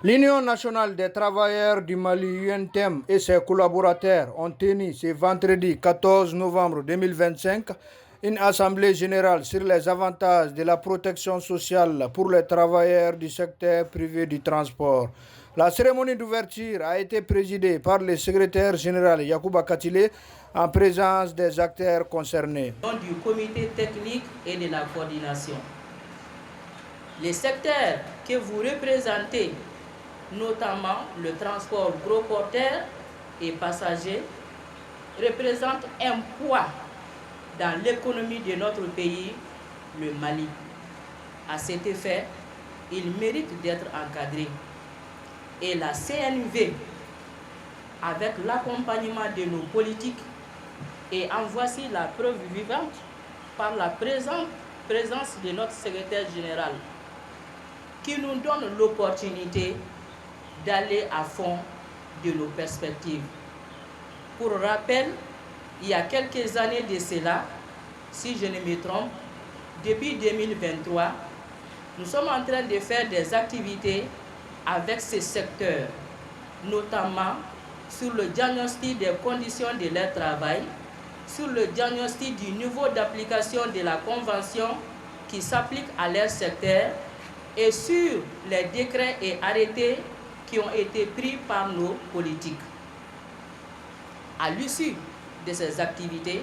L'Union nationale des travailleurs du Mali, UNTEM, et ses collaborateurs ont tenu ce vendredi 14 novembre 2025 une assemblée générale sur les avantages de la protection sociale pour les travailleurs du secteur privé du transport. La cérémonie d'ouverture a été présidée par le secrétaire général Yacouba Katile en présence des acteurs concernés. Du comité technique et de la coordination. Les secteurs que vous représentez, notamment le transport gros porteurs et passagers, représente un poids dans l'économie de notre pays, le Mali. À cet effet, il mérite d'être encadré. Et la CNV, avec l'accompagnement de nos politiques, et en voici la preuve vivante par la présence de notre secrétaire général, qui nous donne l'opportunité d'aller à fond de nos perspectives. Pour rappel, il y a quelques années de cela, si je ne me trompe, depuis 2023, nous sommes en train de faire des activités avec ces secteurs, notamment sur le diagnostic des conditions de leur travail, sur le diagnostic du niveau d'application de la convention qui s'applique à leur secteur et sur les décrets et arrêtés qui ont été pris par nos politiques. À l'issue de ces activités,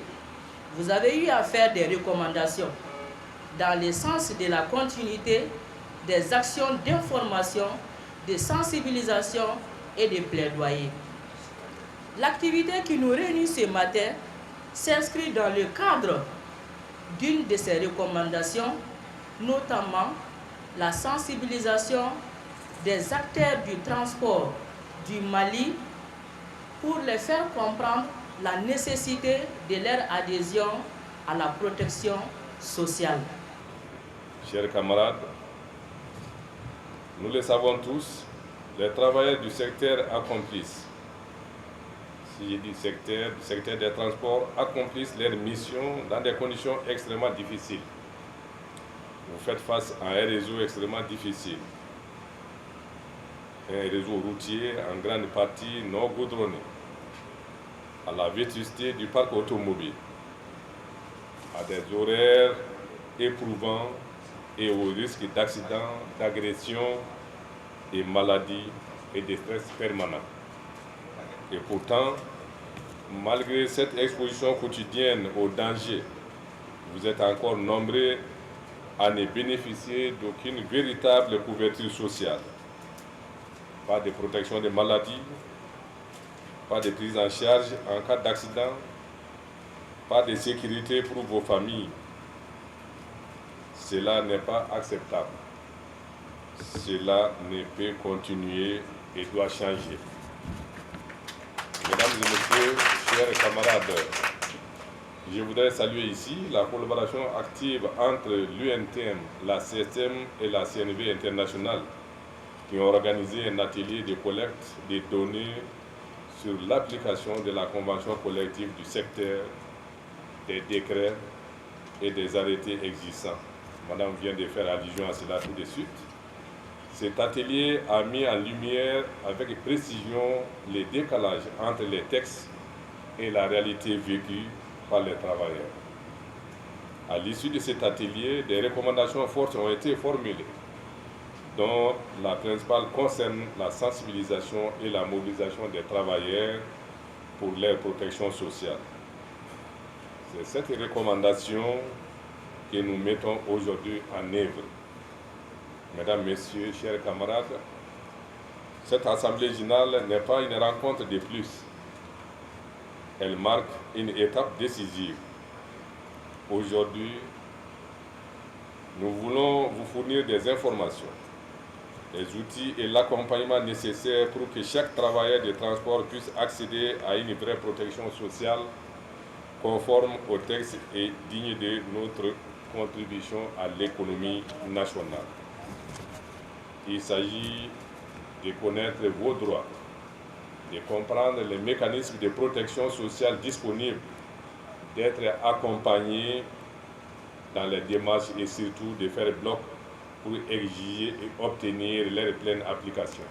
vous avez eu à faire des recommandations dans le sens de la continuité des actions d'information, de sensibilisation et de plaidoyer. L'activité qui nous réunit ce matin s'inscrit dans le cadre d'une de ces recommandations, notamment la sensibilisation des acteurs du transport du Mali pour les faire comprendre la nécessité de leur adhésion à la protection sociale. Chers camarades, nous le savons tous, les travailleurs du secteur accomplissent, si je dis secteur des transports, accomplissent leur mission dans des conditions extrêmement difficiles. Vous faites face à un réseau extrêmement difficile. Un réseau routier en grande partie non goudronné, à la vétusté du parc automobile, à des horaires éprouvants et au risque d'accidents, d'agressions et maladies et de stress permanent. Et pourtant, malgré cette exposition quotidienne aux dangers, vous êtes encore nombreux à ne bénéficier d'aucune véritable couverture sociale. Pas de protection des maladies, pas de prise en charge en cas d'accident, pas de sécurité pour vos familles. Cela n'est pas acceptable. Cela ne peut continuer et doit changer. Mesdames et messieurs, chers camarades, je voudrais saluer ici la collaboration active entre l'UNTEM, la CSM et la CNV internationale qui ont organisé un atelier de collecte des données sur l'application de la convention collective du secteur, des décrets et des arrêtés existants. Madame vient de faire allusion à cela tout de suite. Cet atelier a mis en lumière avec précision les décalages entre les textes et la réalité vécue par les travailleurs. À l'issue de cet atelier, des recommandations fortes ont été formulées, dont la principale concerne la sensibilisation et la mobilisation des travailleurs pour leur protection sociale. C'est cette recommandation que nous mettons aujourd'hui en œuvre. Mesdames, Messieurs, chers camarades, cette Assemblée générale n'est pas une rencontre de plus. Elle marque une étape décisive. Aujourd'hui, nous voulons vous fournir des informations, les outils et l'accompagnement nécessaires pour que chaque travailleur de transport puisse accéder à une vraie protection sociale conforme au texte et digne de notre contribution à l'économie nationale. Il s'agit de connaître vos droits, de comprendre les mécanismes de protection sociale disponibles, d'être accompagné dans les démarches et surtout de faire bloc pour exiger et obtenir leur pleine application.